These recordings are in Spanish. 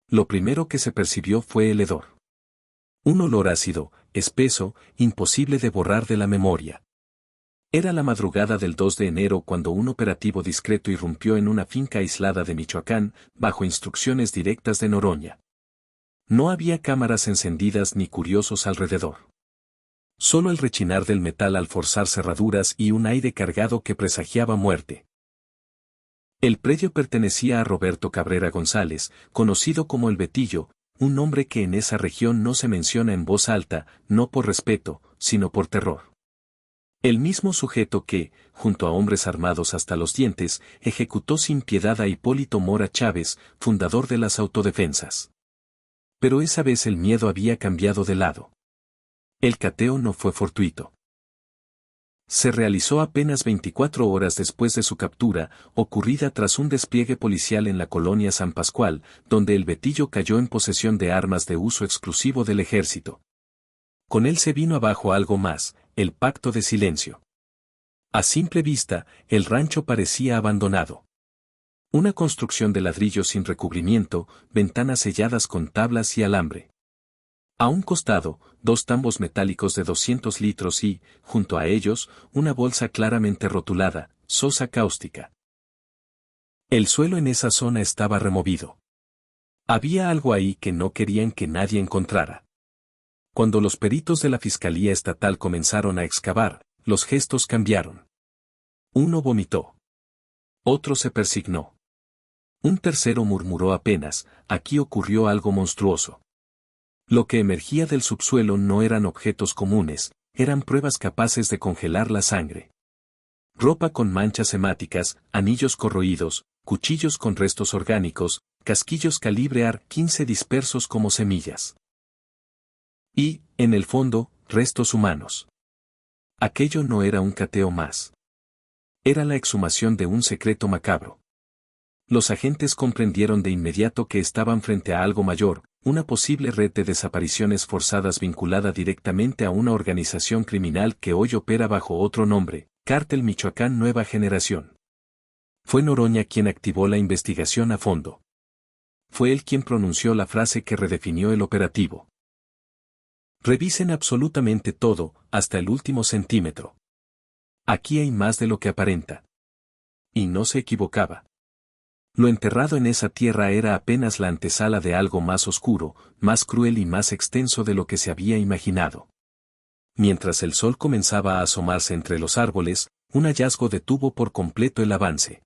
Lo primero que se percibió fue el hedor. Un olor ácido, espeso, imposible de borrar de la memoria. Era la madrugada del 2 de enero cuando un operativo discreto irrumpió en una finca aislada de Michoacán, bajo instrucciones directas de Noroña. No había cámaras encendidas ni curiosos alrededor. Solo el rechinar del metal al forzar cerraduras y un aire cargado que presagiaba muerte. El predio pertenecía a Roberto Cabrera González, conocido como El Betillo, un nombre que en esa región no se menciona en voz alta, no por respeto, sino por terror. El mismo sujeto que, junto a hombres armados hasta los dientes, ejecutó sin piedad a Hipólito Mora Chávez, fundador de las autodefensas. Pero esa vez el miedo había cambiado de lado. El cateo no fue fortuito. Se realizó apenas 24 horas después de su captura, ocurrida tras un despliegue policial en la colonia San Pascual, donde el Betillo cayó en posesión de armas de uso exclusivo del ejército. Con él se vino abajo algo más, el pacto de silencio. A simple vista, el rancho parecía abandonado. Una construcción de ladrillo sin recubrimiento, ventanas selladas con tablas y alambre. A un costado, 2 tambos metálicos de 200 litros y, junto a ellos, una bolsa claramente rotulada, sosa cáustica. El suelo en esa zona estaba removido. Había algo ahí que no querían que nadie encontrara. Cuando los peritos de la Fiscalía Estatal comenzaron a excavar, los gestos cambiaron. Uno vomitó. Otro se persignó. Un tercero murmuró apenas, aquí ocurrió algo monstruoso. Lo que emergía del subsuelo no eran objetos comunes, eran pruebas capaces de congelar la sangre. Ropa con manchas hemáticas, anillos corroídos, cuchillos con restos orgánicos, casquillos calibre AR-15 dispersos como semillas. Y, en el fondo, restos humanos. Aquello no era un cateo más. Era la exhumación de un secreto macabro. Los agentes comprendieron de inmediato que estaban frente a algo mayor, una posible red de desapariciones forzadas vinculada directamente a una organización criminal que hoy opera bajo otro nombre, Cártel Michoacán Nueva Generación. Fue Noroña quien activó la investigación a fondo. Fue él quien pronunció la frase que redefinió el operativo. Revisen absolutamente todo, hasta el último centímetro. Aquí hay más de lo que aparenta. Y no se equivocaba. Lo enterrado en esa tierra era apenas la antesala de algo más oscuro, más cruel y más extenso de lo que se había imaginado. Mientras el sol comenzaba a asomarse entre los árboles, un hallazgo detuvo por completo el avance.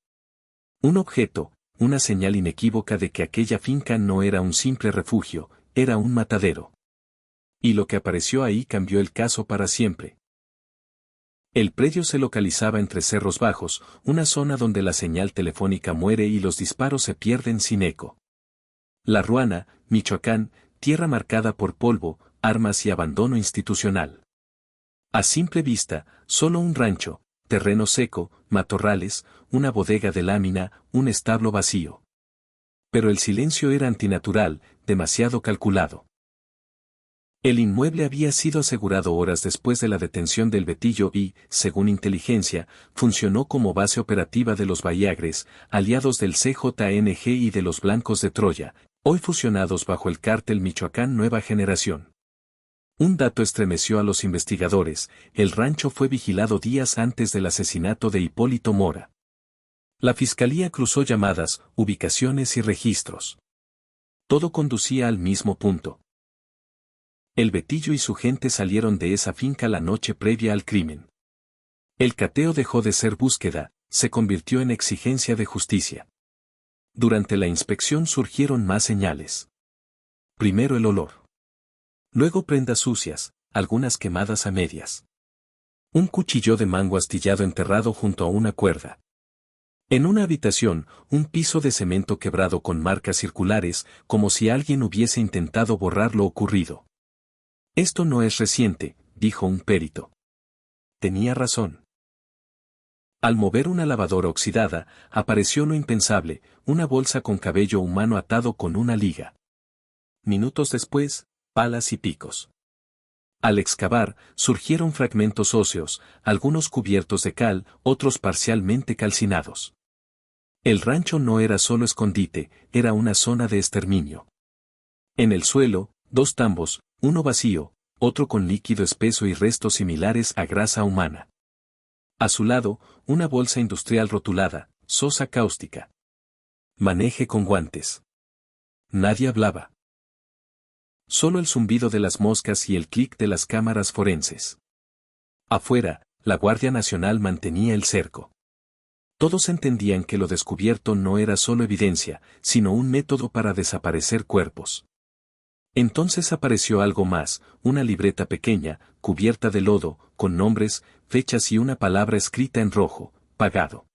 Un objeto, una señal inequívoca de que aquella finca no era un simple refugio, era un matadero. Y lo que apareció ahí cambió el caso para siempre. El predio se localizaba entre cerros bajos, una zona donde la señal telefónica muere y los disparos se pierden sin eco. La Ruana, Michoacán, tierra marcada por polvo, armas y abandono institucional. A simple vista, solo un rancho, terreno seco, matorrales, una bodega de lámina, un establo vacío. Pero el silencio era antinatural, demasiado calculado. El inmueble había sido asegurado horas después de la detención del Betillo y, según inteligencia, funcionó como base operativa de los Bahiagres, aliados del CJNG y de los Blancos de Troya, hoy fusionados bajo el cártel Michoacán Nueva Generación. Un dato estremeció a los investigadores: el rancho fue vigilado días antes del asesinato de Hipólito Mora. La fiscalía cruzó llamadas, ubicaciones y registros. Todo conducía al mismo punto. El Betillo y su gente salieron de esa finca la noche previa al crimen. El cateo dejó de ser búsqueda, se convirtió en exigencia de justicia. Durante la inspección surgieron más señales. Primero el olor. Luego prendas sucias, algunas quemadas a medias. Un cuchillo de mango astillado enterrado junto a una cuerda. En una habitación, un piso de cemento quebrado con marcas circulares, como si alguien hubiese intentado borrar lo ocurrido. Esto no es reciente, dijo un perito. Tenía razón. Al mover una lavadora oxidada, apareció lo impensable, una bolsa con cabello humano atado con una liga. Minutos después, palas y picos. Al excavar, surgieron fragmentos óseos, algunos cubiertos de cal, otros parcialmente calcinados. El rancho no era solo escondite, era una zona de exterminio. En el suelo, 2 tambos, uno vacío, otro con líquido espeso y restos similares a grasa humana. A su lado, una bolsa industrial rotulada, sosa cáustica. Maneje con guantes. Nadie hablaba. Solo el zumbido de las moscas y el clic de las cámaras forenses. Afuera, la Guardia Nacional mantenía el cerco. Todos entendían que lo descubierto no era solo evidencia, sino un método para desaparecer cuerpos. Entonces apareció algo más, una libreta pequeña, cubierta de lodo, con nombres, fechas y una palabra escrita en rojo, pagado.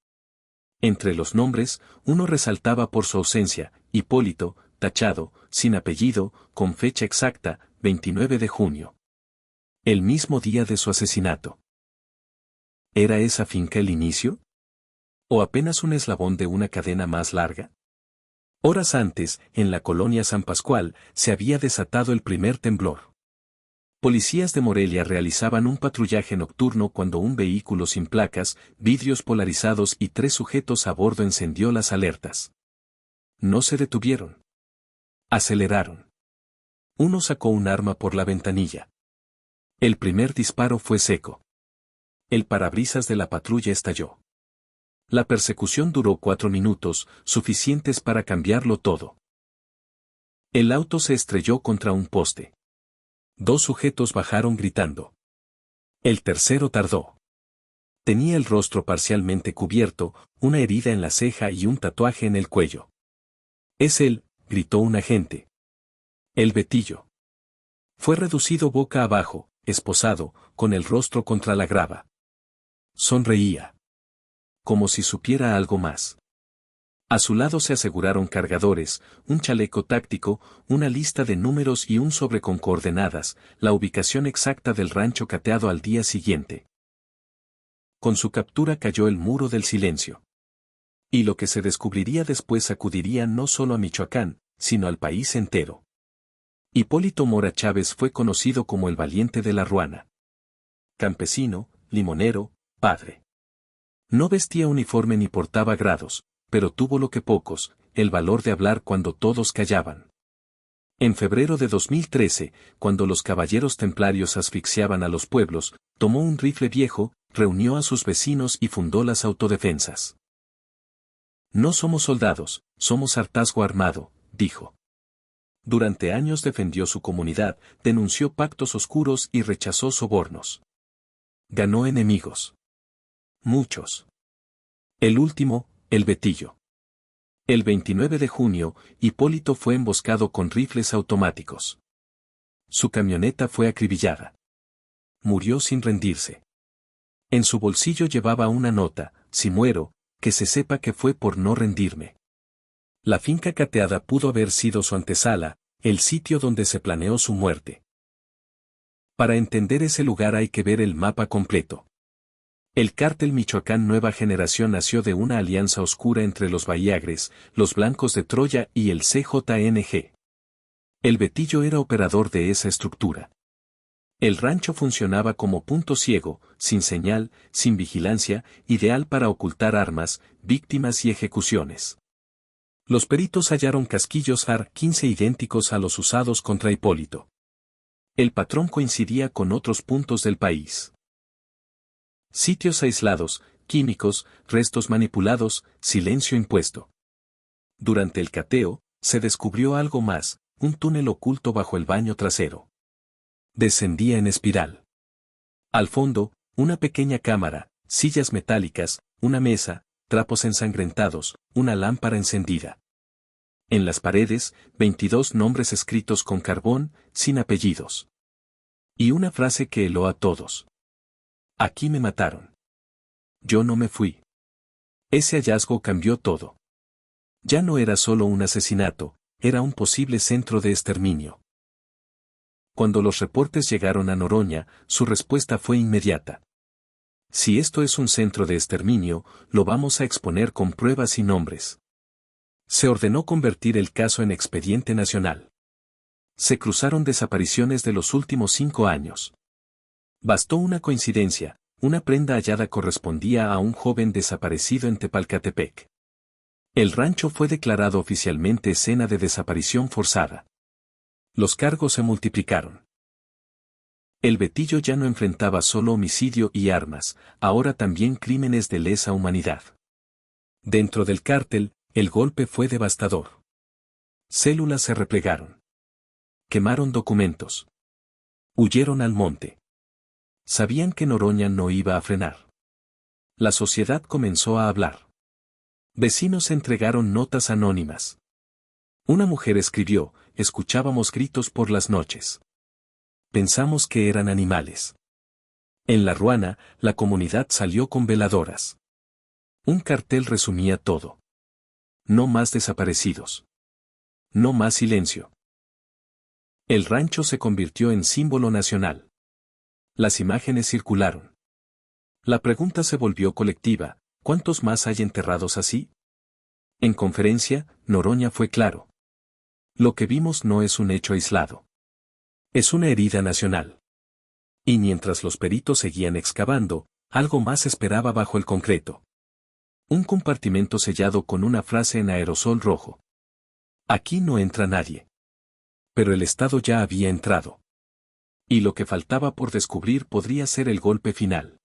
Entre los nombres, uno resaltaba por su ausencia, Hipólito, tachado, sin apellido, con fecha exacta, 29 de junio. El mismo día de su asesinato. ¿Era esa finca el inicio? ¿O apenas un eslabón de una cadena más larga? Horas antes, en la colonia San Pascual, se había desatado el primer temblor. Policías de Morelia realizaban un patrullaje nocturno cuando un vehículo sin placas, vidrios polarizados y 3 sujetos a bordo encendió las alertas. No se detuvieron. Aceleraron. Uno sacó un arma por la ventanilla. El primer disparo fue seco. El parabrisas de la patrulla estalló. La persecución duró 4 minutos, suficientes para cambiarlo todo. El auto se estrelló contra un poste. 2 sujetos bajaron gritando. El tercero tardó. Tenía el rostro parcialmente cubierto, una herida en la ceja y un tatuaje en el cuello. «Es él», gritó un agente. «El Betillo». Fue reducido boca abajo, esposado, con el rostro contra la grava. Sonreía. Como si supiera algo más. A su lado se aseguraron cargadores, un chaleco táctico, una lista de números y un sobre con coordenadas, la ubicación exacta del rancho cateado al día siguiente. Con su captura cayó el muro del silencio. Y lo que se descubriría después sacudiría no solo a Michoacán, sino al país entero. Hipólito Mora Chávez fue conocido como el valiente de la Ruana. Campesino, limonero, padre. No vestía uniforme ni portaba grados, pero tuvo lo que pocos, el valor de hablar cuando todos callaban. En febrero de 2013, cuando los caballeros templarios asfixiaban a los pueblos, tomó un rifle viejo, reunió a sus vecinos y fundó las autodefensas. No somos soldados, somos hartazgo armado, dijo. Durante años defendió su comunidad, denunció pactos oscuros y rechazó sobornos. Ganó enemigos. Muchos. El último, el Betillo. El 29 de junio, Hipólito fue emboscado con rifles automáticos. Su camioneta fue acribillada. Murió sin rendirse. En su bolsillo llevaba una nota: si muero, que se sepa que fue por no rendirme. La finca cateada pudo haber sido su antesala, el sitio donde se planeó su muerte. Para entender ese lugar hay que ver el mapa completo. El cártel Michoacán Nueva Generación nació de una alianza oscura entre los Bahiagres, los Blancos de Troya y el CJNG. El Betillo era operador de esa estructura. El rancho funcionaba como punto ciego, sin señal, sin vigilancia, ideal para ocultar armas, víctimas y ejecuciones. Los peritos hallaron casquillos AR-15 idénticos a los usados contra Hipólito. El patrón coincidía con otros puntos del país. Sitios aislados, químicos, restos manipulados, silencio impuesto. Durante el cateo, se descubrió algo más, un túnel oculto bajo el baño trasero. Descendía en espiral. Al fondo, una pequeña cámara, sillas metálicas, una mesa, trapos ensangrentados, una lámpara encendida. En las paredes, 22 nombres escritos con carbón, sin apellidos. Y una frase que heló a todos. Aquí me mataron. Yo no me fui. Ese hallazgo cambió todo. Ya no era solo un asesinato, era un posible centro de exterminio. Cuando los reportes llegaron a Noroña, su respuesta fue inmediata. Si esto es un centro de exterminio, lo vamos a exponer con pruebas y nombres. Se ordenó convertir el caso en expediente nacional. Se cruzaron desapariciones de los últimos 5 años. Bastó una coincidencia, una prenda hallada correspondía a un joven desaparecido en Tepalcatepec. El rancho fue declarado oficialmente escena de desaparición forzada. Los cargos se multiplicaron. El Betillo ya no enfrentaba solo homicidio y armas, ahora también crímenes de lesa humanidad. Dentro del cártel, el golpe fue devastador. Células se replegaron. Quemaron documentos. Huyeron al monte. Sabían que Noroña no iba a frenar. La sociedad comenzó a hablar. Vecinos entregaron notas anónimas. Una mujer escribió: escuchábamos gritos por las noches. Pensamos que eran animales. En La Ruana, la comunidad salió con veladoras. Un cartel resumía todo. No más desaparecidos. No más silencio. El rancho se convirtió en símbolo nacional. Las imágenes circularon. La pregunta se volvió colectiva: ¿cuántos más hay enterrados así? En conferencia, Noroña fue claro. Lo que vimos no es un hecho aislado. Es una herida nacional. Y mientras los peritos seguían excavando, algo más esperaba bajo el concreto. Un compartimento sellado con una frase en aerosol rojo. Aquí no entra nadie. Pero el Estado ya había entrado. Y lo que faltaba por descubrir podría ser el golpe final.